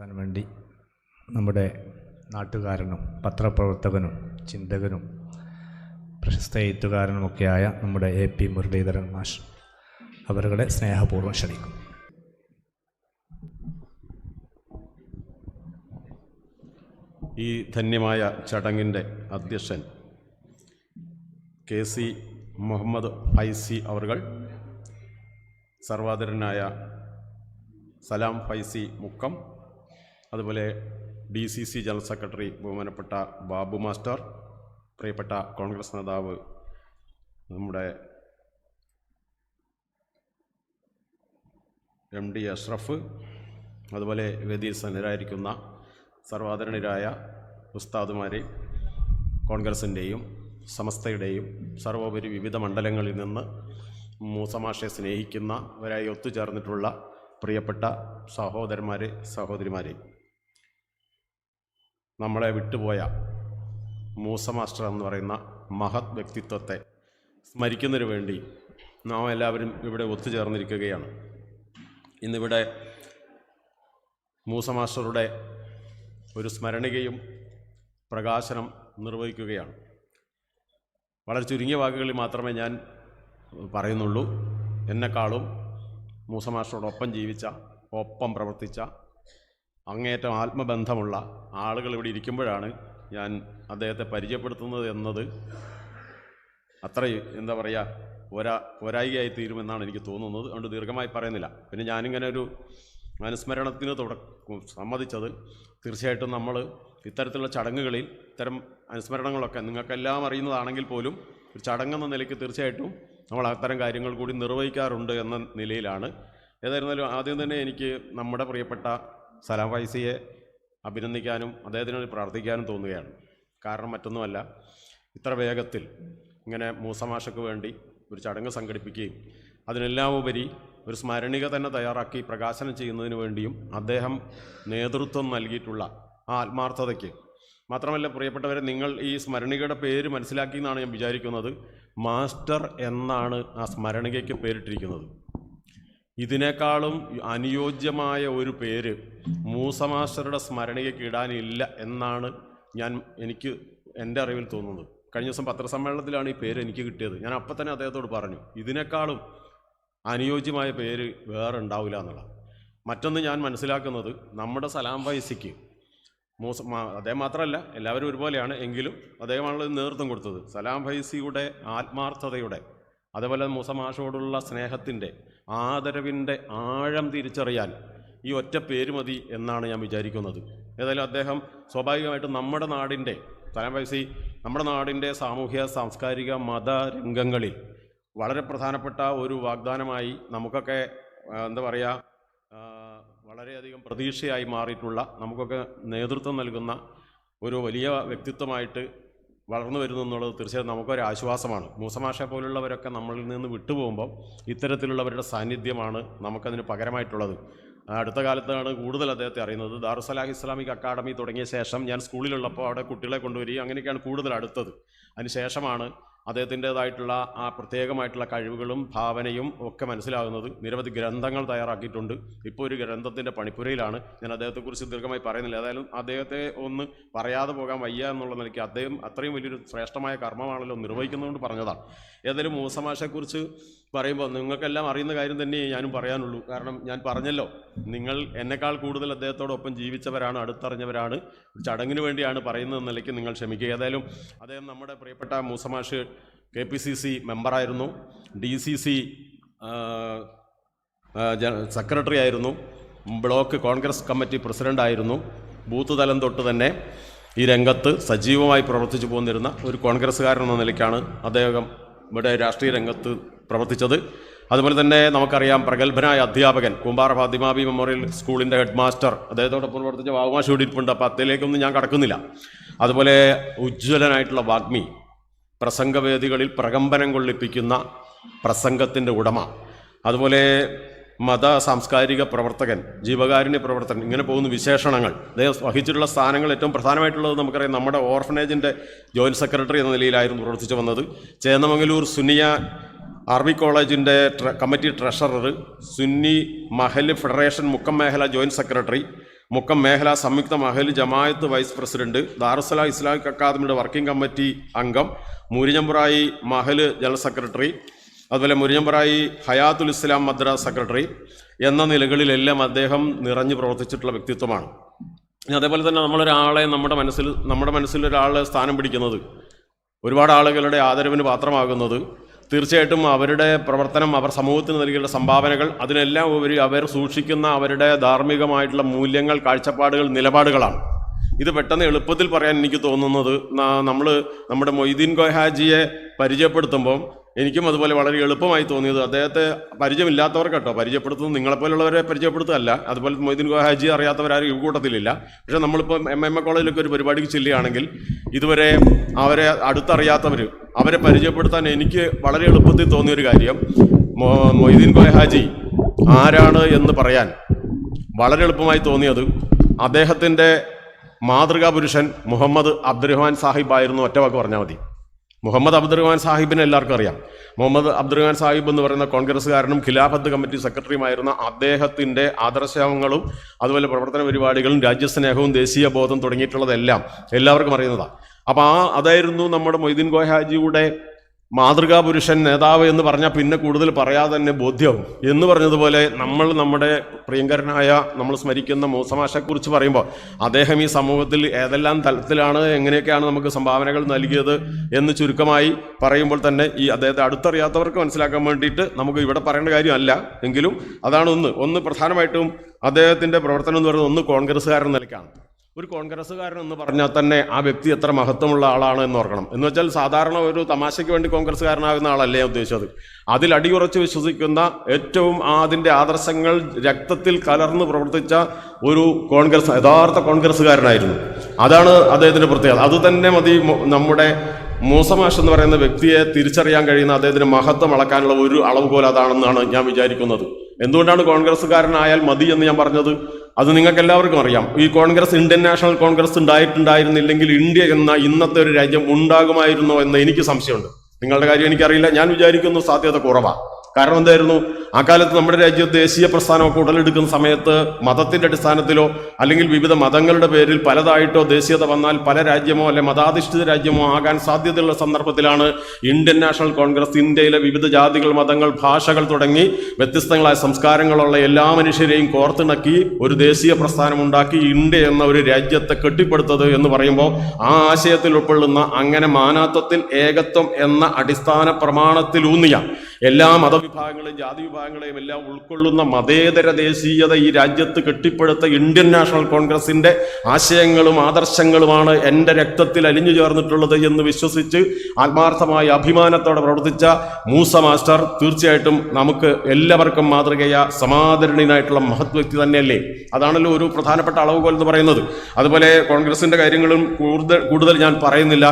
ാൻ വേണ്ടി നമ്മുടെ നാട്ടുകാരനും പത്രപ്രവർത്തകനും ചിന്തകനും പ്രശസ്ത എഴുത്തുകാരനുമൊക്കെയായ നമ്മുടെ എ.പി. മുരളീധരൻ മാഷ് അവരുടെ സ്നേഹപൂർവ്വം ക്ഷണിക്കും. ഈ ധന്യമായ ചടങ്ങിൻ്റെ അധ്യക്ഷൻ കെ.സി. മുഹമ്മദ് ഫൈസി അവർകൾ, സർവാദരനായ സലാം ഫൈസി മുക്കം, അതുപോലെ DCC ജനറൽ സെക്രട്ടറി ബഹുമാനപ്പെട്ട ബാബു മാസ്റ്റർ, പ്രിയപ്പെട്ട കോൺഗ്രസ് നേതാവ് നമ്മുടെ MD അഷ്റഫ്, അതുപോലെ വേദിയിൽ സന്നിധരായിരിക്കുന്ന സർവാദരണീയരായ ഉസ്താദുമാരെ, കോൺഗ്രസിൻ്റെയും സമസ്തയുടെയും സർവോപരി വിവിധ മണ്ഡലങ്ങളിൽ നിന്ന് മൂസമാഷെ സ്നേഹിക്കുന്നവരായി ഒത്തുചേർന്നിട്ടുള്ള പ്രിയപ്പെട്ട സഹോദരന്മാരെ, സഹോദരിമാരെ, നമ്മളെ വിട്ടുപോയ മൂസ മാസ്റ്റർ എന്ന് പറയുന്ന മഹത് വ്യക്തിത്വത്തെ സ്മരിക്കുന്നതിന് വേണ്ടി നാം എല്ലാവരും ഇവിടെ ഒത്തുചേർന്നിരിക്കുകയാണ്. ഇന്നിവിടെ മൂസ മാസ്റ്ററുടെ ഒരു സ്മരണികയും പ്രകാശനം നിർവഹിക്കുകയാണ്. വളരെ ചുരുങ്ങിയ വാക്കുകളിൽ മാത്രമേ ഞാൻ പറയുന്നുള്ളൂ. എന്നെക്കാളും മൂസ മാസ്റ്ററോടൊപ്പം ജീവിച്ച, ഒപ്പം പ്രവർത്തിച്ച, അങ്ങേയറ്റം ആത്മബന്ധമുള്ള ആളുകൾ ഇവിടെ ഇരിക്കുമ്പോഴാണ് ഞാൻ അദ്ദേഹത്തെ പരിചയപ്പെടുത്തുന്നത് എന്നത് അത്ര എന്താ പറയുക ഒരായികയായി തീരുമെന്നാണ് എനിക്ക് തോന്നുന്നത്. അതുകൊണ്ട് ദീർഘമായി പറയുന്നില്ല. പിന്നെ ഞാനിങ്ങനെ ഒരു അനുസ്മരണത്തിന് സമ്മതിച്ചത് തീർച്ചയായിട്ടും നമ്മൾ ഇത്തരത്തിലുള്ള ചടങ്ങുകളിൽ ഇത്തരം അനുസ്മരണങ്ങളൊക്കെ നിങ്ങൾക്കെല്ലാം അറിയുന്നതാണെങ്കിൽ പോലും ഒരു ചടങ്ങെന്ന നിലയ്ക്ക് തീർച്ചയായിട്ടും നമ്മൾ അത്തരം കാര്യങ്ങൾ കൂടി നിർവഹിക്കാറുണ്ട് എന്ന നിലയിലാണ്. ഏതായിരുന്നാലും ആദ്യം തന്നെ എനിക്ക് നമ്മുടെ പ്രിയപ്പെട്ട സലാം ഫൈസിയെ അഭിനന്ദിക്കാനും അദ്ദേഹത്തിന് പ്രാർത്ഥിക്കാനും തോന്നുകയാണ്. കാരണം മറ്റൊന്നുമല്ല, ഇത്ര വേഗത്തിൽ ഇങ്ങനെ മൂസമാഷയ്ക്ക് വേണ്ടി ഒരു ചടങ്ങ് സംഘടിപ്പിക്കുകയും അതിനെല്ലാം ഉപരി ഒരു സ്മരണിക തന്നെ തയ്യാറാക്കി പ്രകാശനം ചെയ്യുന്നതിന് വേണ്ടിയും അദ്ദേഹം നേതൃത്വം നൽകിയിട്ടുള്ള ആ ആത്മാർത്ഥതയ്ക്ക് മാത്രമല്ല, പ്രിയപ്പെട്ടവരെ, നിങ്ങൾ ഈ സ്മരണികയുടെ പേര് മനസ്സിലാക്കി എന്നാണ് ഞാൻ വിചാരിക്കുന്നത്. മാസ്റ്റർ എന്നാണ് ആ സ്മരണികയ്ക്ക് പേരിട്ടിരിക്കുന്നത്. ഇതിനേക്കാളും അനുയോജ്യമായ ഒരു പേര് മൂസ മാസ്റ്ററുടെ സ്മരണികയ്ക്ക് ഇടാനില്ല എന്നാണ് എനിക്ക് എൻ്റെ അറിവിൽ തോന്നുന്നത്. കഴിഞ്ഞ ദിവസം പത്രസമ്മേളനത്തിലാണ് ഈ പേര് എനിക്ക് കിട്ടിയത്. ഞാൻ അപ്പം തന്നെ അദ്ദേഹത്തോട് പറഞ്ഞു, ഇതിനേക്കാളും അനുയോജ്യമായ പേര് വേറെ ഉണ്ടാവില്ല എന്നുള്ള. മറ്റൊന്ന് ഞാൻ മനസ്സിലാക്കുന്നത്, നമ്മുടെ സലാം ഫൈസിക്ക് അദ്ദേഹം മാത്രമല്ല, എല്ലാവരും ഒരുപോലെയാണ്, എങ്കിലും അദ്ദേഹമാണല്ലോ നേതൃത്വം കൊടുത്തത്. സലാം ഫൈസിയുടെ ആത്മാർത്ഥതയുടെ, അതേപോലെ മൂസ മാഷോടുള്ള സ്നേഹത്തിൻ്റെ, ആദരവിൻ്റെ ആഴം തിരിച്ചറിയാൻ ഈ ഒറ്റ പേര് മതി എന്നാണ് ഞാൻ വിചാരിക്കുന്നത്. ഏതായാലും അദ്ദേഹം സ്വാഭാവികമായിട്ടും നമ്മുടെ നാടിൻ്റെ, സലാം ഫൈസി നമ്മുടെ നാടിൻ്റെ സാമൂഹ്യ, സാംസ്കാരിക, മത രംഗങ്ങളിൽ വളരെ പ്രധാനപ്പെട്ട ഒരു വാഗ്ദാനമായി നമുക്കൊക്കെ എന്താ പറയുക, വളരെയധികം പ്രതീക്ഷയായി മാറിയിട്ടുള്ള, നമുക്കൊക്കെ നേതൃത്വം നൽകുന്ന ഒരു വലിയ വ്യക്തിത്വമായിട്ട് വളർന്നു വരുന്നു എന്നുള്ളത് തീർച്ചയായും നമുക്കൊരു ആശ്വാസമാണ്. മൂസമാഷെ പോലുള്ളവരൊക്കെ നമ്മളിൽ നിന്ന് വിട്ടുപോകുമ്പോൾ ഇത്തരത്തിലുള്ളവരുടെ സാന്നിധ്യമാണ് നമുക്കതിന് പകരമായിട്ടുള്ളത്. അടുത്ത കാലത്താണ് കൂടുതൽ അദ്ദേഹത്തെ അറിയുന്നത്. ദാറുസ്സലാഹ് ഇസ്ലാമിക് അക്കാഡമി തുടങ്ങിയ ശേഷം ഞാൻ സ്കൂളിലുള്ളപ്പോൾ അവിടെ കുട്ടികളെ കൊണ്ടുവരികയും അങ്ങനെയൊക്കെയാണ് കൂടുതൽ അടുത്തത്. അതിനുശേഷമാണ് അദ്ദേഹത്തിൻ്റേതായിട്ടുള്ള ആ പ്രത്യേകമായിട്ടുള്ള കഴിവുകളും ഭാവനയും ഒക്കെ മനസ്സിലാകുന്നത്. നിരവധി ഗ്രന്ഥങ്ങൾ തയ്യാറാക്കിയിട്ടുണ്ട്. ഇപ്പോൾ ഒരു ഗ്രന്ഥത്തിൻ്റെ പണിപ്പുരയിലാണ്. ഞാൻ അദ്ദേഹത്തെക്കുറിച്ച് ദീർഘമായി പറയുന്നില്ല. ഏതായാലും അദ്ദേഹത്തെ ഒന്ന് പറയാതെ പോകാൻ വയ്യ എന്നുള്ള നിലയ്ക്ക് അദ്ദേഹം അത്രയും വലിയൊരു ശ്രേഷ്ഠമായ കർമ്മമാണല്ലോ നിർവഹിക്കുന്നതുകൊണ്ട് പറഞ്ഞതാണ്. ഏതായാലും മൂസ മാഷെക്കുറിച്ച് പറയുമ്പോൾ നിങ്ങൾക്കെല്ലാം അറിയുന്ന കാര്യം തന്നെ ഞാനും പറയാനുള്ളൂ. കാരണം ഞാൻ പറഞ്ഞല്ലോ, നിങ്ങൾ എന്നെക്കാൾ കൂടുതൽ അദ്ദേഹത്തോടൊപ്പം ജീവിച്ചവരാണ്, അടുത്തറിഞ്ഞവരാണ്. ചടങ്ങിന് വേണ്ടിയാണ് പറയുന്നത് നിലയ്ക്ക് നിങ്ങൾ ക്ഷമിക്കുക. ഏതായാലും അദ്ദേഹം നമ്മുടെ പ്രിയപ്പെട്ട മൂസ മാഷ് KPCC മെമ്പറായിരുന്നു, DCC സെക്രട്ടറി ആയിരുന്നു, ബ്ലോക്ക് കോൺഗ്രസ് കമ്മിറ്റി പ്രസിഡൻ്റായിരുന്നു. ബൂത്ത് തലം തൊട്ട് തന്നെ ഈ രംഗത്ത് സജീവമായി പ്രവർത്തിച്ചു പോന്നിരുന്ന ഒരു കോൺഗ്രസ്സുകാരൻ എന്ന നിലയ്ക്കാണ് അദ്ദേഹം ഇവിടെ രാഷ്ട്രീയ രംഗത്ത് പ്രവർത്തിച്ചത്. അതുപോലെ തന്നെ നമുക്കറിയാം, പ്രഗത്ഭനായ അധ്യാപകൻ, കൂമ്പാറ ഫാത്തിമാബി മെമ്മോറിയൽ സ്കൂളിൻ്റെ ഹെഡ് മാസ്റ്റർ, അദ്ദേഹത്തോടൊപ്പം പ്രവർത്തിച്ച വാവുമാഷ് ഇടിപ്പുണ്ട്. അപ്പോൾ അതിലേക്കൊന്നും ഞാൻ കടക്കുന്നില്ല. അതുപോലെ ഉജ്ജ്വലനായിട്ടുള്ള വാഗ്മി, പ്രസംഗവേദികളിൽ പ്രകമ്പനം കൊള്ളിപ്പിക്കുന്ന പ്രസംഗത്തിൻ്റെ ഉടമ, അതുപോലെ മത സാംസ്കാരിക പ്രവർത്തകൻ, ജീവകാരുണ്യ പ്രവർത്തകൻ, ഇങ്ങനെ പോകുന്ന വിശേഷണങ്ങൾ. അദ്ദേഹം വഹിച്ചിട്ടുള്ള സ്ഥാനങ്ങൾ ഏറ്റവും പ്രധാനമായിട്ടുള്ളത് നമുക്കറിയാം. നമ്മുടെ ഓർഫനേജിൻ്റെ ജോയിൻറ്റ് സെക്രട്ടറി എന്ന നിലയിലായിരുന്നു പ്രവർത്തിച്ചു വന്നത്. ചേന്നമംഗലൂർ സുന്നിയ ആർമി കോളേജിൻ്റെ കമ്മിറ്റി ട്രഷറർ, സുന്നി മഹൽ ഫെഡറേഷൻ മുക്കം മേഖല ജോയിൻറ്റ് സെക്രട്ടറി, മുക്കം മേഖല സംയുക്ത മഹൽ ജമായത്ത് വൈസ് പ്രസിഡന്റ്, ദാറുസ്സലാം ഇസ്ലാമിക് അക്കാദമിയുടെ വർക്കിംഗ് കമ്മിറ്റി അംഗം, മുരിഞ്ഞമ്പുറായി മഹൽ ജനറൽ സെക്രട്ടറി, അതുപോലെ മുരിഞ്ഞമ്പുറായി ഹയാത്തുൽ ഇസ്ലാം മദ്രസ സെക്രട്ടറി എന്ന നിലകളിലെല്ലാം അദ്ദേഹം നിറഞ്ഞു പ്രവർത്തിച്ചിട്ടുള്ള വ്യക്തിത്വമാണ്. അതേപോലെ തന്നെ നമ്മുടെ മനസ്സിൽ ഒരാൾ സ്ഥാനം പിടിക്കുന്നത്, ഒരുപാട് ആളുകളുടെ ആദരവിന് പാത്രമാകുന്നത് തീർച്ചയായിട്ടും അവരുടെ പ്രവർത്തനം, അവർ സമൂഹത്തിന് നൽകിയുള്ള സംഭാവനകൾ, അതിനെല്ലാം ഉപരി അവർ സൂക്ഷിക്കുന്ന അവരുടെ ധാർമ്മികമായിട്ടുള്ള മൂല്യങ്ങൾ, കാഴ്ചപ്പാടുകൾ, നിലപാടുകളാണ്. ഇത് പെട്ടെന്ന് എളുപ്പത്തിൽ പറയാൻ എനിക്ക് തോന്നുന്നത്, നമ്മുടെ മൊയ്തീൻ കോയ ഹാജിയെ പരിചയപ്പെടുത്തുമ്പം എനിക്കും അതുപോലെ വളരെ എളുപ്പമായി തോന്നിയത്, അദ്ദേഹത്തെ പരിചയമില്ലാത്തവർക്ക് കേട്ടോ, പരിചയപ്പെടുത്തുന്നത് നിങ്ങളെപ്പോലുള്ളവരെ പരിചയപ്പെടുത്തുകയല്ല, അതുപോലെ മൊയ്തീൻ കോയ ഹാജിയെ അറിയാത്തവരാരും ഈ കൂട്ടത്തിലില്ല. പക്ഷേ നമ്മളിപ്പോൾ MM കോളേജിലൊക്കെ ഒരു പരിപാടിക്ക് ചെല്ലുകയാണെങ്കിൽ ഇതുവരെ അവരെ അടുത്തറിയാത്തവർ, അവരെ പരിചയപ്പെടുത്താൻ എനിക്ക് വളരെ എളുപ്പത്തിൽ തോന്നിയൊരു കാര്യം, മൊയ്തീൻ കോയ ഹാജി ആരാണ് എന്ന് പറയാൻ വളരെ എളുപ്പമായി തോന്നിയത് അദ്ദേഹത്തിൻ്റെ മാതൃകാ പുരുഷൻ മുഹമ്മദ് അബ്ദുറഹ്മാൻ സാഹിബായിരുന്നു. ഒറ്റ വാക്ക് പറഞ്ഞാൽ മതി. മുഹമ്മദ് അബ്ദുറഹ്മാൻ സാഹിബിനെ എല്ലാവർക്കും അറിയാം. മുഹമ്മദ് അബ്ദുറഹ്മാൻ സാഹിബ് എന്ന് പറയുന്ന കോൺഗ്രസ്സുകാരനും ഖിലാഫത്ത് കമ്മിറ്റി സെക്രട്ടറിയുമായിരുന്ന അദ്ദേഹത്തിൻ്റെ ആദർശങ്ങളും അതുപോലെ പ്രവർത്തന പരിപാടികളും രാജ്യസ്നേഹവും ദേശീയ ബോധം തുടങ്ങിയിട്ടുള്ളതെല്ലാം എല്ലാവർക്കും അറിയുന്നതാണ്. അപ്പോൾ അതായിരുന്നു നമ്മുടെ മൊയ്തീൻ കോയ ഹാജിയുടെ മാതൃകാ പുരുഷൻ, നേതാവ് എന്ന് പറഞ്ഞാൽ പിന്നെ കൂടുതൽ പറയാതെ തന്നെ ബോധ്യവും. എന്ന് പറഞ്ഞതുപോലെ നമ്മുടെ പ്രിയങ്കരനായ നമ്മൾ സ്മരിക്കുന്ന മൂസമാഷെക്കുറിച്ച് പറയുമ്പോൾ അദ്ദേഹം ഈ സമൂഹത്തിൽ ഏതെല്ലാം തലത്തിലാണ്, എങ്ങനെയൊക്കെയാണ് നമുക്ക് സംഭാവനകൾ നൽകിയത് എന്ന് ചുരുക്കമായി പറയുമ്പോൾ തന്നെ ഈ അദ്ദേഹത്തെ അടുത്തറിയാത്തവർക്ക് മനസ്സിലാക്കാൻ വേണ്ടിയിട്ട് നമുക്ക് ഇവിടെ പറയേണ്ട കാര്യമല്ല. എങ്കിലും അതാണ് ഒന്ന് പ്രധാനമായിട്ടും അദ്ദേഹത്തിൻ്റെ പ്രവർത്തനം എന്ന് പറയുന്നത്, ഒന്ന് കോൺഗ്രസ്സുകാരൻ നിലയ്ക്കാണ്. ഒരു കോൺഗ്രസ്സുകാരൻ എന്ന് പറഞ്ഞാൽ തന്നെ ആ വ്യക്തി എത്ര മഹത്വമുള്ള ആളാണ് എന്ന് ഓർക്കണം. എന്ന് വെച്ചാൽ സാധാരണ ഒരു തമാശയ്ക്ക് വേണ്ടി കോൺഗ്രസ്സുകാരനാകുന്ന ആളല്ലേ ഉദ്ദേശിച്ചത്. അതിൽ അടിയുറച്ച് വിശ്വസിക്കുന്ന, ഏറ്റവും അതിൻ്റെ ആദർശങ്ങൾ രക്തത്തിൽ കലർന്ന് പ്രവർത്തിച്ച ഒരു യഥാർത്ഥ കോൺഗ്രസ്സുകാരനായിരുന്നു. അതാണ് അദ്ദേഹത്തിൻ്റെ പ്രത്യേകത. അതുതന്നെ മതി നമ്മുടെ മൂസമാഷ് എന്ന് പറയുന്ന വ്യക്തിയെ തിരിച്ചറിയാൻ കഴിയുന്ന, അദ്ദേഹത്തിന് മഹത്വം അളക്കാനുള്ള ഒരു അളവുകോൽ അതാണെന്നാണ് ഞാൻ വിചാരിക്കുന്നത്. എന്തുകൊണ്ടാണ് കോൺഗ്രസ്സുകാരനായാൽ മതി എന്ന് ഞാൻ പറഞ്ഞത്? അത് നിങ്ങൾക്ക് എല്ലാവർക്കും അറിയാം. ഈ കോൺഗ്രസ്, ഇന്ത്യൻ നാഷണൽ കോൺഗ്രസ് ഉണ്ടായിരുന്നില്ലെങ്കിൽ ഇന്ത്യ എന്ന ഇന്നത്തെ ഒരു രാജ്യം ഉണ്ടാകുമായിരുന്നോ എന്ന് എനിക്ക് സംശയമുണ്ട്. നിങ്ങളുടെ കാര്യം എനിക്കറിയില്ല. ഞാൻ വിചാരിക്കുന്നു സാധ്യത കുറവാണ്. കാരണം എന്തായിരുന്നു, ആ കാലത്ത് നമ്മുടെ രാജ്യത്ത് ദേശീയ പ്രസ്ഥാനമൊക്കെ ഉടലെടുക്കുന്ന സമയത്ത് മതത്തിൻ്റെ അടിസ്ഥാനത്തിലോ അല്ലെങ്കിൽ വിവിധ മതങ്ങളുടെ പേരിൽ പലതായിട്ടോ ദേശീയത വന്നാൽ പല രാജ്യമോ അല്ലെ മതാധിഷ്ഠിത രാജ്യമോ ആകാൻ സാധ്യതയുള്ള സന്ദർഭത്തിലാണ് ഇന്ത്യൻ നാഷണൽ കോൺഗ്രസ് ഇന്ത്യയിലെ വിവിധ ജാതികൾ, മതങ്ങൾ, ഭാഷകൾ തുടങ്ങി വ്യത്യസ്തങ്ങളായ സംസ്കാരങ്ങളുള്ള എല്ലാ മനുഷ്യരെയും കോർത്തിണക്കി ഒരു ദേശീയ പ്രസ്ഥാനം ഉണ്ടാക്കി ഇന്ത്യ എന്ന ഒരു രാജ്യത്തെ കെട്ടിപ്പടുത്തത് എന്ന് പറയുമ്പോൾ ആ ആശയത്തിൽ ഉൾക്കൊള്ളുന്ന, അങ്ങനെ മാനാത്വത്തിൽ ഏകത്വം എന്ന അടിസ്ഥാന പ്രമാണത്തിലൂന്നിയ എല്ലാ മതവിഭാഗങ്ങളെയും ജാതി വിഭാഗങ്ങളെയും എല്ലാം ഉൾക്കൊള്ളുന്ന മതേതര ദേശീയത ഈ രാജ്യത്ത് കെട്ടിപ്പടുത്ത ഇന്ത്യൻ നാഷണൽ കോൺഗ്രസിന്റെ ആശയങ്ങളും ആദർശങ്ങളുമാണ് എൻ്റെ രക്തത്തിൽ അലിഞ്ഞു ചേർന്നിട്ടുള്ളത് എന്ന് വിശ്വസിച്ച് ആത്മാർത്ഥമായ അഭിമാനത്തോടെ പ്രവർത്തിച്ച മൂസ മാസ്റ്റർ തീർച്ചയായിട്ടും നമുക്ക് എല്ലാവർക്കും മാതൃകയായ സമാദരണീയനായിട്ടുള്ള മഹത് വ്യക്തി തന്നെയല്ലേ? അതാണല്ലോ ഒരു പ്രധാനപ്പെട്ട അളവുകോൽ എന്ന് പറയുന്നത്. അതുപോലെ കോൺഗ്രസിന്റെ കാര്യങ്ങളും കൂടുതൽ ഞാൻ പറയുന്നില്ല.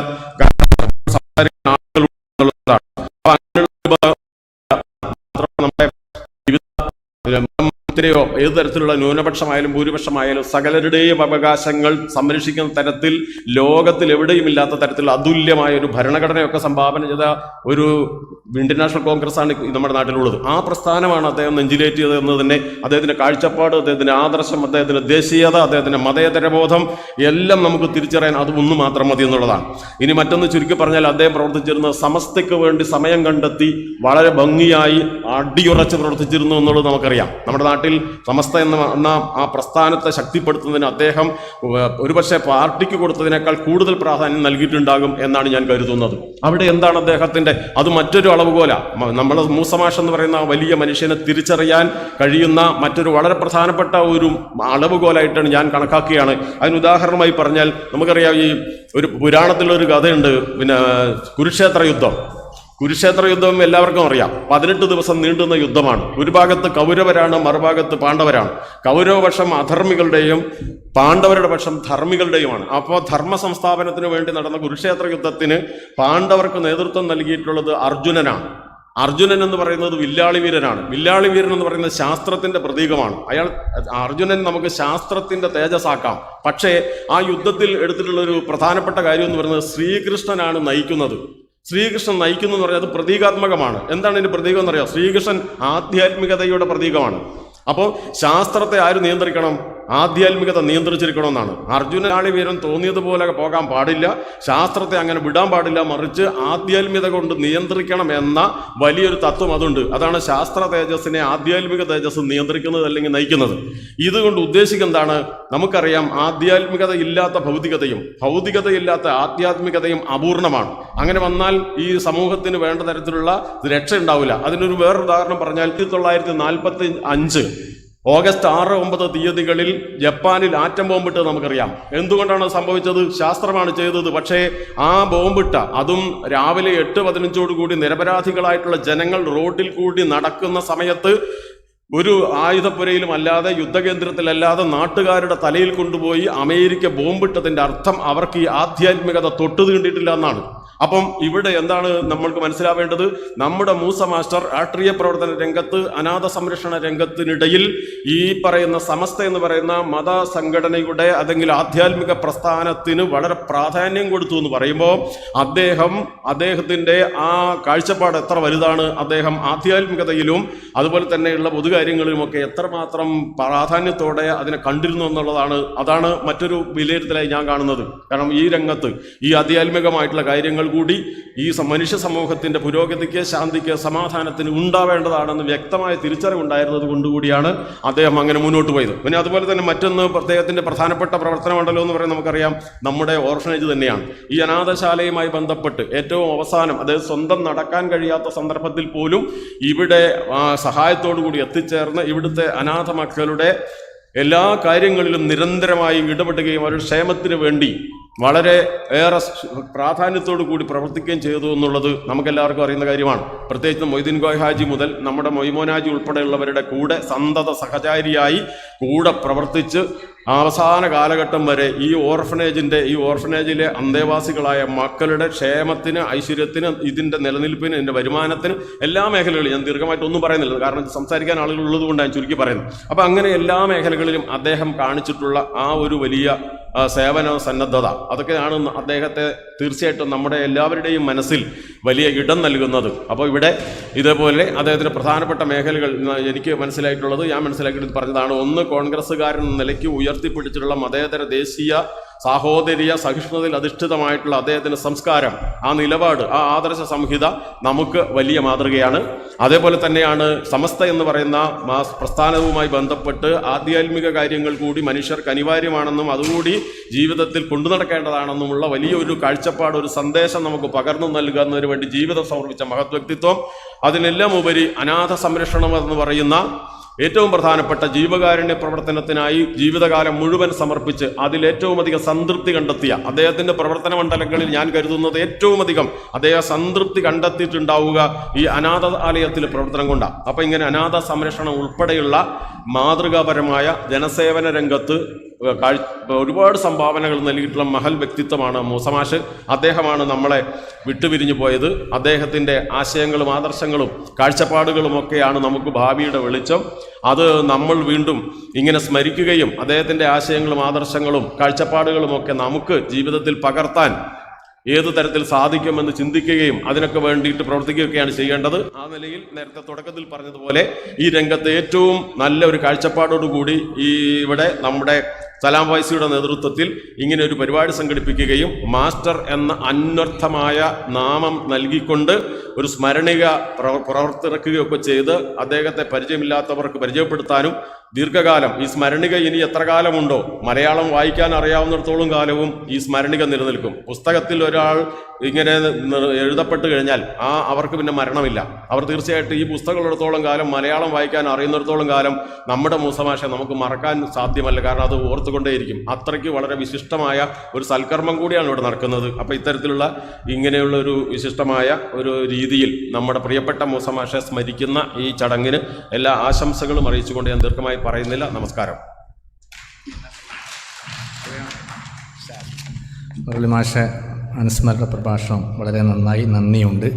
ഏത് തരത്തിലുള്ള ന്യൂനപക്ഷമായാലും ഭൂരിപക്ഷമായാലും സകലരുടെയും അവകാശങ്ങൾ സംരക്ഷിക്കുന്ന തരത്തിൽ ലോകത്തിൽ എവിടെയും ഇല്ലാത്ത തരത്തിലുള്ള അതുല്യമായ ഒരു ഭരണഘടനയൊക്കെ സംഭാവന ചെയ്ത ഒരു ഇന്ത്യൻ നാഷണൽ കോൺഗ്രസ് ആണ് നമ്മുടെ നാട്ടിലുള്ളത്. ആ പ്രസ്ഥാനമാണ് അദ്ദേഹം നെഞ്ചിലേറ്റിയത് എന്ന് തന്നെ അദ്ദേഹത്തിന്റെ കാഴ്ചപ്പാട്, അദ്ദേഹത്തിന്റെ ആദർശം, അദ്ദേഹത്തിന്റെ ദേശീയത, അദ്ദേഹത്തിന്റെ മതേതരബോധം എല്ലാം നമുക്ക് തിരിച്ചറിയാൻ അത് ഒന്ന് മാത്രം മതി എന്നുള്ളതാണ്. ഇനി മറ്റൊന്ന് ചുരുക്കി പറഞ്ഞാൽ, അദ്ദേഹം പ്രവർത്തിച്ചിരുന്നത് സമസ്തയ്ക്ക് വേണ്ടി സമയം കണ്ടെത്തി വളരെ ഭംഗിയായി അടിയുറച്ച് പ്രവർത്തിച്ചിരുന്നു എന്നുള്ളത് നമുക്കറിയാം. നമ്മുടെ നാട്ടിൽ സമസ്ത എന്ന ആ പ്രസ്ഥാനത്തെ ശക്തിപ്പെടുത്തുന്നതിന് അദ്ദേഹം ഒരുപക്ഷെ പാർട്ടിക്ക് കൊടുത്തതിനേക്കാൾ കൂടുതൽ പ്രാധാന്യം നൽകിയിട്ടുണ്ടാകും എന്നാണ് ഞാൻ കരുതുന്നത്. അവിടെ എന്താണ് അദ്ദേഹത്തിന്റെ, അത് മറ്റൊരു അളവുകോല. നമ്മൾ മൂസമാഷ് എന്ന് പറയുന്ന വലിയ മനുഷ്യനെ തിരിച്ചറിയാൻ കഴിയുന്ന മറ്റൊരു വളരെ പ്രധാനപ്പെട്ട ഒരു അളവുകോലായിട്ടാണ് ഞാൻ കണക്കാക്കുകയാണ്. അതിന് ഉദാഹരണമായി പറഞ്ഞാൽ നമുക്കറിയാം, ഈ ഒരു പുരാണത്തിലൊരു കഥയുണ്ട്, പിന്നെ കുരുക്ഷേത്ര യുദ്ധം എല്ലാവർക്കും അറിയാം. 18 ദിവസം നീണ്ടുന്ന യുദ്ധമാണ്. ഒരു ഭാഗത്ത് കൗരവരാണ്, മറുഭാഗത്ത് പാണ്ഡവരാണ്. കൗരവപക്ഷം അധർമ്മികളുടെയും പാണ്ഡവരുടെ പക്ഷം ധർമ്മികളുടെയുമാണ്. അപ്പോൾ ധർമ്മ സംസ്ഥാപനത്തിന് വേണ്ടി നടന്ന കുരുക്ഷേത്ര യുദ്ധത്തിന് പാണ്ഡവർക്ക് നേതൃത്വം നൽകിയിട്ടുള്ളത് അർജുനനാണ്. അർജുനൻ എന്ന് പറയുന്നത് വില്ലാളി വീരനാണ്. വില്ലാളി വീരൻ എന്ന് പറയുന്നത് ശാസ്ത്രത്തിന്റെ പ്രതീകമാണ്. അർജുനൻ നമുക്ക് ശാസ്ത്രത്തിന്റെ തേജസ്സാക്കാം. പക്ഷേ ആ യുദ്ധത്തിൽ എടുത്തിട്ടുള്ള ഒരു പ്രധാനപ്പെട്ട കാര്യം എന്ന് പറയുന്നത് ശ്രീകൃഷ്ണനാണ് നയിക്കുന്നത്. ശ്രീകൃഷ്ണൻ നയിക്കുന്നു എന്ന് പറഞ്ഞാൽ അത് പ്രതീകാത്മകമാണ്. എന്താണ് ഇതിന്റെ പ്രതീകം എന്നറിയാം? ശ്രീകൃഷ്ണൻ ആധ്യാത്മികതയുടെ പ്രതീകമാണ്. അപ്പോൾ ശാസ്ത്രത്തെ ആര് നിയന്ത്രിക്കണം? ആധ്യാത്മികത നിയന്ത്രിച്ചിരിക്കണമെന്നാണ്. അർജുനാളി വീരൻ തോന്നിയതുപോലെ പോകാൻ പാടില്ല, ശാസ്ത്രത്തെ അങ്ങനെ വിടാൻ പാടില്ല, മറിച്ച് ആധ്യാത്മികത കൊണ്ട് നിയന്ത്രിക്കണം എന്ന വലിയൊരു തത്വം അതുണ്ട്. അതാണ് ശാസ്ത്ര തേജസ്സിനെ ആധ്യാത്മിക തേജസ് നിയന്ത്രിക്കുന്നത് അല്ലെങ്കിൽ നയിക്കുന്നത്. ഇതുകൊണ്ട് ഉദ്ദേശിക്കുന്നത് എന്താണ്? നമുക്കറിയാം, ആധ്യാത്മികത ഇല്ലാത്ത ഭൗതികതയും ഭൗതികതയില്ലാത്ത ആധ്യാത്മികതയും അപൂർണമാണ്. അങ്ങനെ വന്നാൽ ഈ സമൂഹത്തിന് വേണ്ട തരത്തിലുള്ള രക്ഷ ഉണ്ടാവില്ല. അതിനൊരു വേറൊരു ഉദാഹരണം പറഞ്ഞാൽ 1945 ഓഗസ്റ്റ് 6, 9 തീയതികളിൽ ജപ്പാനിൽ ആറ്റം ബോംബിട്ട് നമുക്കറിയാം. എന്തുകൊണ്ടാണ് സംഭവിച്ചത്? ശാസ്ത്രമാണ് ചെയ്തത്. പക്ഷേ ആ ബോംബിട്ട, അതും രാവിലെ 8:15 നിരപരാധികളായിട്ടുള്ള ജനങ്ങൾ റോഡിൽ കൂടി നടക്കുന്ന സമയത്ത് ഒരു ആയുധപ്പുരയിലും അല്ലാതെ യുദ്ധകേന്ദ്രത്തിലല്ലാതെ നാട്ടുകാരുടെ തലയിൽ കൊണ്ടുപോയി അമേരിക്ക ബോംബിട്ടതിൻ്റെ അർത്ഥം അവർക്ക് ഈ ആധ്യാത്മികത തൊട്ടു തീണ്ടിയിട്ടില്ല എന്നാണ്. അപ്പം ഇവിടെ എന്താണ് നമ്മൾക്ക് മനസ്സിലാവേണ്ടത്? നമ്മുടെ മൂസ മാസ്റ്റർ രാഷ്ട്രീയ പ്രവർത്തന രംഗത്ത്, അനാഥ സംരക്ഷണ രംഗത്തിനിടയിൽ ഈ പറയുന്ന സമസ്ത എന്ന് പറയുന്ന മത സംഘടനയുടെ അല്ലെങ്കിൽ ആധ്യാത്മിക പ്രസ്ഥാനത്തിന് വളരെ പ്രാധാന്യം കൊടുത്തു എന്ന് പറയുമ്പോൾ അദ്ദേഹത്തിൻ്റെ ആ കാഴ്ചപ്പാട് എത്ര വലുതാണ്. അദ്ദേഹം ആധ്യാത്മികതയിലും അതുപോലെ തന്നെയുള്ള പൊതുകാര്യങ്ങളിലുമൊക്കെ എത്രമാത്രം പ്രാധാന്യത്തോടെ അതിനെ കണ്ടിരുന്നു എന്നുള്ളതാണ്. അതാണ് മറ്റൊരു വിലയിരുത്തലായി ഞാൻ കാണുന്നത്. കാരണം ഈ രംഗത്ത് ഈ ആധ്യാത്മികമായിട്ടുള്ള കാര്യങ്ങൾ കൂടി ഈ മനുഷ്യ സമൂഹത്തിന്റെ പുരോഗതിക്ക്, ശാന്തിക്ക്, സമാധാനത്തിന് ഉണ്ടാവേണ്ടതാണെന്ന് വ്യക്തമായ തിരിച്ചറിവുണ്ടായിരുന്നത് കൊണ്ടുകൂടിയാണ് അദ്ദേഹം അങ്ങനെ മുന്നോട്ട് പോയത്. പിന്നെ അതുപോലെ തന്നെ മറ്റൊന്ന് അദ്ദേഹത്തിന്റെ പ്രധാനപ്പെട്ട പ്രവർത്തന മണ്ഡലം എന്ന് പറയുന്നത് നമുക്കറിയാം, നമ്മുടെ ഓർഫനേജ് തന്നെയാണ്. ഈ അനാഥശാലയുമായി ബന്ധപ്പെട്ട് ഏറ്റവും അവസാനം അദ്ദേഹം സ്വന്തം നടക്കാൻ കഴിയാത്ത സന്ദർഭത്തിൽ പോലും ഇവിടെ സഹായത്തോടു കൂടി എത്തിച്ചേർന്ന് ഇവിടുത്തെ അനാഥ മക്കളുടെ എല്ലാ കാര്യങ്ങളിലും നിരന്തരമായി ഇടപെടുകയും അവരുടെ ക്ഷേമത്തിന് വേണ്ടി വളരെ ഏറെ പ്രാധാന്യത്തോടു കൂടി പ്രവർത്തിക്കുകയും ചെയ്തു എന്നുള്ളത് നമുക്കെല്ലാവർക്കും അറിയുന്ന കാര്യമാണ്. പ്രത്യേകിച്ച് മൊയ്തീൻ കോയ ഹാജി മുതൽ നമ്മുടെ മൊയ്മോൻ ഹാജി ഉൾപ്പെടെയുള്ളവരുടെ കൂടെ സന്തത സഹചാരിയായി കൂടെ പ്രവർത്തിച്ച് അവസാന കാലഘട്ടം വരെ ഈ ഓർഫനേജിലെ അന്തേവാസികളായ മക്കളുടെ ക്ഷേമത്തിന്, ഐശ്വര്യത്തിന്, ഇതിൻ്റെ നിലനിൽപ്പിന്, ഇതിൻ്റെ വരുമാനത്തിന്, എല്ലാ മേഖലകളിലും, ഞാൻ ദീർഘമായിട്ടൊന്നും പറയുന്നില്ല കാരണം സംസാരിക്കാൻ ആളുകൾ ഉള്ളത് കൊണ്ട് ഞാൻ ചുരുക്കി പറയുന്നത്. അപ്പം അങ്ങനെ എല്ലാ മേഖലകളിലും അദ്ദേഹം കാണിച്ചിട്ടുള്ള ആ ഒരു വലിയ സേവന സന്നദ്ധത, അതൊക്കെയാണ് അദ്ദേഹത്തെ തീർച്ചയായിട്ടും നമ്മുടെ എല്ലാവരുടെയും മനസ്സിൽ വലിയ ഇടം നൽകുന്നത്. അപ്പോൾ ഇവിടെ ഇതേപോലെ അദ്ദേഹത്തിന് പ്രധാനപ്പെട്ട മേഖലകൾ എനിക്ക് മനസ്സിലായിട്ടുള്ളത്, ഞാൻ മനസ്സിലാക്കിയിട്ട് പറഞ്ഞതാണ്. ഒന്ന്, കോൺഗ്രസ്സുകാരൻ എന്ന നിലയ്ക്ക് ഉയർത്തിപ്പിടിച്ചിട്ടുള്ള മതേതര ദേശീയ സാഹോദര്യ സഹിഷ്ണുതയിൽ അധിഷ്ഠിതമായിട്ടുള്ള അദ്ദേഹത്തിൻ്റെ സംസ്കാരം, ആ നിലപാട്, ആ ആദർശ സംഹിത നമുക്ക് വലിയ മാതൃകയാണ്. അതേപോലെ തന്നെയാണ് സമസ്ത എന്ന് പറയുന്ന പ്രസ്ഥാനവുമായി ബന്ധപ്പെട്ട് ആധ്യാത്മിക കാര്യങ്ങൾ കൂടി മനുഷ്യർക്ക് അനിവാര്യമാണെന്നും അതുകൂടി ജീവിതത്തിൽ കൊണ്ടു നടക്കേണ്ടതാണെന്നുമുള്ള വലിയൊരു കാഴ്ചപ്പാട്, ഒരു സന്ദേശം നമുക്ക് പകർന്നു നൽകുന്നതിന് വേണ്ടി ജീവിതം സമർപ്പിച്ച മഹത് വ്യക്തിത്വം. അതിനെല്ലാം ഉപരി അനാഥ സംരക്ഷണം എന്ന് പറയുന്ന ഏറ്റവും പ്രധാനപ്പെട്ട ജീവകാരുണ്യ പ്രവർത്തനത്തിനായി ജീവിതകാലം മുഴുവൻ സമർപ്പിച്ച് അതിലേറ്റവും അധികം സംതൃപ്തി കണ്ടെത്തിയ അദ്ദേഹത്തിൻ്റെ പ്രവർത്തന മണ്ഡലങ്ങളിൽ ഞാൻ കരുതുന്നത് ഏറ്റവും അധികം അദ്ദേഹം സംതൃപ്തി കണ്ടെത്തിയിട്ടുണ്ടാവുക ഈ അനാഥാലയത്തിലെ പ്രവർത്തനം കൊണ്ടാണ്. അപ്പം ഇങ്ങനെ അനാഥ സംരക്ഷണം ഉൾപ്പെടെയുള്ള മാതൃകാപരമായ ജനസേവന രംഗത്ത് ഒരുപാട് സംഭാവനകൾ നൽകിയിട്ടുള്ള മഹൽ വ്യക്തിത്വമാണ് മൂസ മാഷ്. അദ്ദേഹമാണ് നമ്മളെ വിട്ടുപിരിഞ്ഞു പോയത്. അദ്ദേഹത്തിൻ്റെ ആശയങ്ങളും ആദർശങ്ങളും കാഴ്ചപ്പാടുകളുമൊക്കെയാണ് നമുക്ക് ഭാവിയുടെ വെളിച്ചം. അത് നമ്മൾ വീണ്ടും ഇങ്ങനെ സ്മരിക്കുകയും അദ്ദേഹത്തിൻ്റെ ആശയങ്ങളും ആദർശങ്ങളും കാഴ്ചപ്പാടുകളുമൊക്കെ നമുക്ക് ജീവിതത്തിൽ പകർത്താൻ ഏതു തരത്തിൽ സാധിക്കുമെന്ന് ചിന്തിക്കുകയും അതിനൊക്കെ വേണ്ടിയിട്ട് പ്രവർത്തിക്കുകയൊക്കെയാണ് ചെയ്യേണ്ടത്. ആ നിലയിൽ നേരത്തെ തുടക്കത്തിൽ പറഞ്ഞതുപോലെ ഈ രംഗത്ത് ഏറ്റവും നല്ല ഒരു കാഴ്ചപ്പാടോടുകൂടി ഇവിടെ നമ്മുടെ സലാം വൈസിയുടെ നേതൃത്വത്തിൽ ഇങ്ങനെ ഒരു പരിപാടി സംഘടിപ്പിക്കുകയും മാസ്റ്റർ എന്ന അന്വർത്ഥമായ നാമം നൽകിക്കൊണ്ട് ഒരു സ്മരണിക പ്രവർത്തിറക്കുകയൊക്കെ ചെയ്ത് അദ്ദേഹത്തെ പരിചയമില്ലാത്തവർക്ക് പരിചയപ്പെടുത്താനും ദീർഘകാലം ഈ സ്മരണിക ഇനി എത്ര കാലമുണ്ടോ, മലയാളം വായിക്കാൻ അറിയാവുന്നിടത്തോളം കാലവും ഈ സ്മരണിക നിലനിൽക്കും. പുസ്തകത്തിൽ ഒരാൾ ഇങ്ങനെ എഴുതപ്പെട്ട് കഴിഞ്ഞാൽ അവർക്ക് പിന്നെ മരണമില്ല. അവർ തീർച്ചയായിട്ടും ഈ പുസ്തകമുള്ളിടത്തോളം കാലം, മലയാളം വായിക്കാൻ അറിയുന്നിടത്തോളം കാലം നമ്മുടെ മൂസ മാഷ നമുക്ക് മറക്കാൻ സാധ്യമല്ല. കാരണം അത് ഓർത്തുകൊണ്ടേയിരിക്കും. അത്രയ്ക്ക് വളരെ വിശിഷ്ടമായ ഒരു സൽക്കർമ്മം കൂടിയാണ് ഇവിടെ നടക്കുന്നത്. അപ്പോൾ ഇത്തരത്തിലുള്ള ഇങ്ങനെയുള്ള ഒരു വിശിഷ്ടമായ ഒരു രീതിയിൽ നമ്മുടെ പ്രിയപ്പെട്ട മൂസ മാഷെ സ്മരിക്കുന്ന ഈ ചടങ്ങിന് എല്ലാ ആശംസകളും അറിയിച്ചുകൊണ്ട് ഞാൻ ദീർഘമായി പറയുന്നില്ല. നമസ്കാരം. മുരളി മാഷ അനുസ്മരണ പ്രഭാഷണം വളരെ നന്നായി, നന്ദിയുണ്ട്.